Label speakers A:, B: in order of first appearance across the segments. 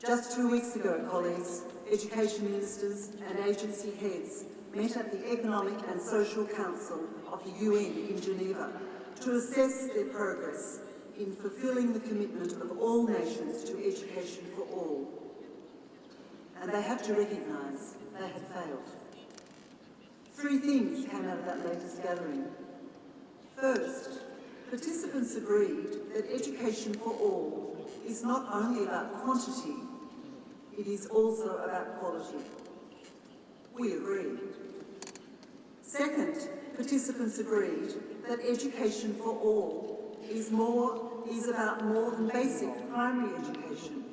A: Just 2 weeks ago, colleagues, education ministers and agency heads met at the Economic and Social Council of the UN in Geneva to assess their progress in fulfilling the commitment of all nations to education for all. And they have to recognise they had failed. 3 things came out of that latest gathering. First, participants agreed that education for all is not only about quantity, it is also about quality. We agree. Second, participants agreed that education for all is about more than basic primary education.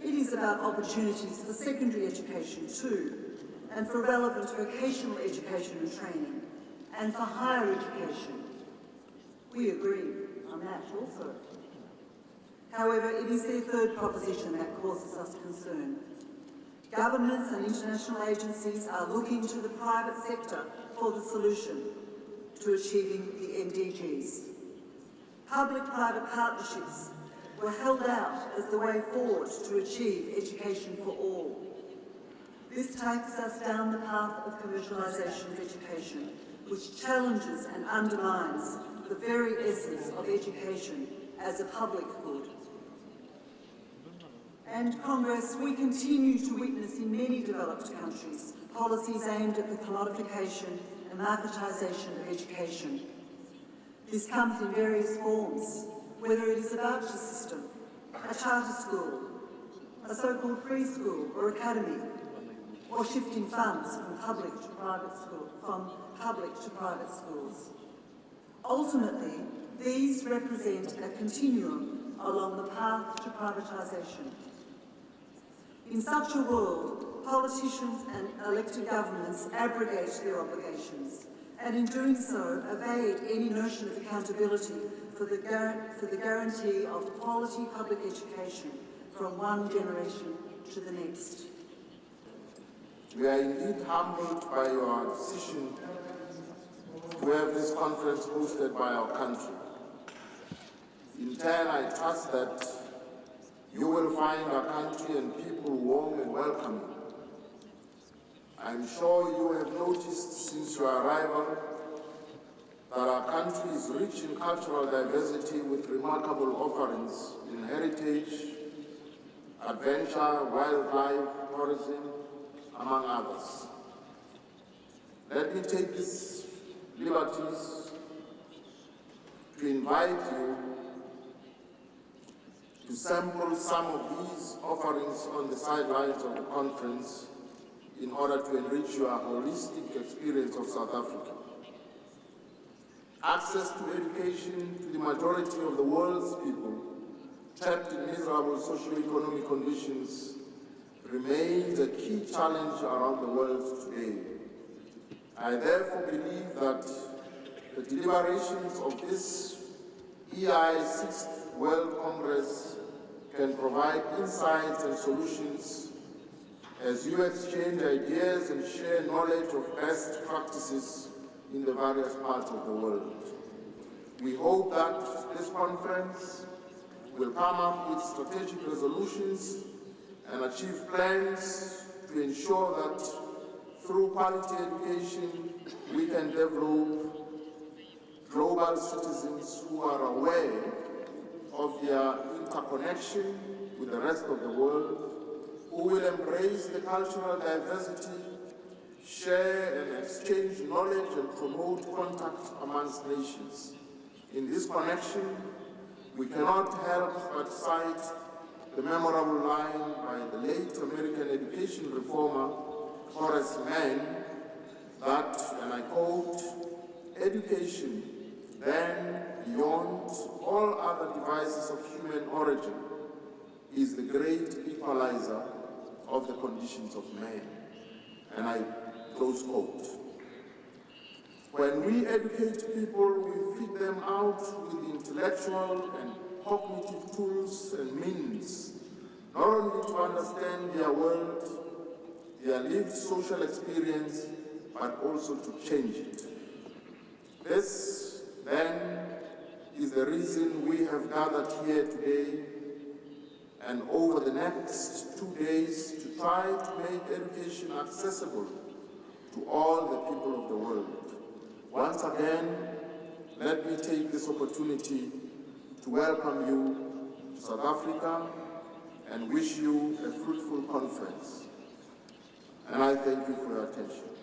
A: It is about opportunities for secondary education too, and for relevant vocational education and training, and for higher education. We agree on that also. However, it is their third proposition that causes us concern. Governments and international agencies are looking to the private sector for the solution to achieving the MDGs. Public-private partnerships were held out as the way forward to achieve education for all. This takes us down the path of commercialisation of education, which challenges and undermines the very essence of education as a public good. And Congress, we continue to witness in many developed countries policies aimed at the commodification and marketisation of education. This comes in various forms, whether it is a voucher system, a charter school, a so-called free school or academy, or shifting funds from public to private schools. Ultimately, these represent a continuum along the path to privatisation. In such a world, politicians and elected governments abrogate their obligations, and in doing so, evade any notion of accountability for the guarantee of quality public education from one generation to the next.
B: We are indeed humbled by your decision to have this conference hosted by our country. In turn, I trust that you will find our country and people warm and welcoming. I'm sure you have noticed since your arrival that our country is rich in cultural diversity with remarkable offerings in heritage, adventure, wildlife, tourism, among others. Let me take these liberties to invite you to sample some of these offerings on the sidelines of the conference in order to enrich your holistic experience of South Africa. Access to education to the majority of the world's people trapped in miserable socio-economic conditions remains a key challenge around the world today. I therefore believe that the deliberations of this EI 6th World Congress can provide insights and solutions as you exchange ideas and share knowledge of best practices in the various parts of the world. We hope that this conference will come up with strategic resolutions and achieve plans to ensure that through quality education we can develop global citizens who are aware of their interconnection with the rest of the world, who will embrace the cultural diversity, share and exchange knowledge and promote contact amongst nations. In this connection, we cannot help but cite the memorable line by the late American education reformer Horace Mann that, and I quote, "Education, then beyond all other devices of human origin, is the great equalizer of the conditions of man." And I close quote. When we educate people, we fit them out with intellectual and cognitive tools and means, not only to understand their world, their lived social experience, but also to change it. This, then, is the reason we have gathered here today, and over the next 2 days to try to make education accessible to all the people of the world. Once again, let me take this opportunity to welcome you to South Africa and wish you a fruitful conference. And I thank you for your attention.